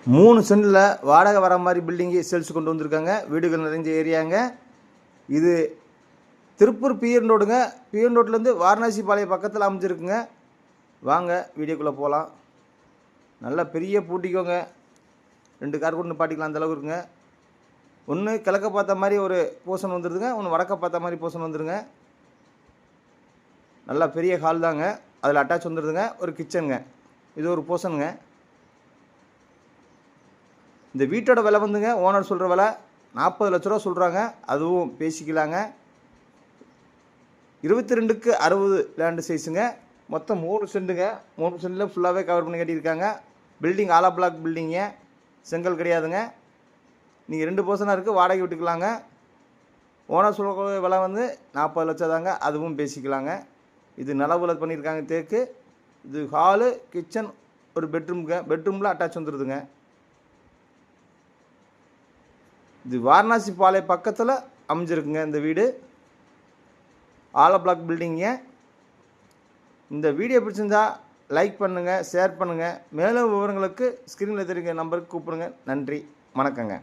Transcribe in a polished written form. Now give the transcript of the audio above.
3 சென்டில் வாடகை வர மாதிரி பில்டிங்கு சேல்ஸ் கொண்டு வந்திருக்காங்க. வீடுகள் நிறைஞ்ச ஏரியாங்க. இது திருப்பூர் பிஎன் ரோடுங்க. பிஎன் ரோட்லேருந்து வாரணாசி பாளையம் பக்கத்தில் அமைஞ்சிருக்குங்க. வாங்க வீடியோக்குள்ளே போகலாம். நல்லா பெரிய பூட்டிக்கோங்க. 2 கார் கூட நிப்பாட்டிக்கலாம் அந்தளவுக்கு இருக்குங்க. ஒன்று கிழக்க பார்த்த மாதிரி ஒரு போர்ஷன் வந்துடுதுங்க, ஒன்று வடக்க பார்த்த மாதிரி போர்ஷன் வந்துடுங்க. நல்லா பெரிய ஹால் தாங்க. அதில் அட்டாச் வந்துடுதுங்க. ஒரு கிச்சனுங்க. இது ஒரு போர்ஷனுங்க. இந்த வீட்டோட விலை வந்துங்க, ஓனர் சொல்கிற விலை 40 லட்ச ரூபா சொல்கிறாங்க. அதுவும் பேசிக்கலாங்க. 22க்கு 60 லேண்டு சைஸுங்க. மொத்தம் 3 சென்ட்டுங்க. 3 சென்டில் ஃபுல்லாகவே கவர் பண்ணி கட்டியிருக்காங்க. பில்டிங் ஆலா பிளாக் பில்டிங்க, செங்கல் கிடையாதுங்க. நீங்கள் 2 போர்ஷனாக இருக்குது, வாடகை விட்டுக்கலாங்க. ஓனர் சொல்கிற விலை வந்து 40 லட்சம் தாங்க. அதுவும் பேசிக்கலாங்க. இது நிலவுல பண்ணியிருக்காங்க தேக்கு. இது ஹாலு, கிச்சன், ஒரு பெட்ரூமுங்க. பெட்ரூமில் அட்டாச் வந்துடுதுங்க. இது வாரணாசி பாளையம் பக்கத்தில் அமைஞ்சிருக்குங்க இந்த வீடு. ஆலா பிளாக் பில்டிங்க. இந்த வீடியோ பிடிச்சிருந்தா லைக் பண்ணுங்கள், ஷேர் பண்ணுங்கள். மேலும் விவரங்களுக்கு ஸ்க்ரீனில் தெரியுங்க நம்பருக்கு கூப்பிடுங்க. நன்றி, வணக்கங்க.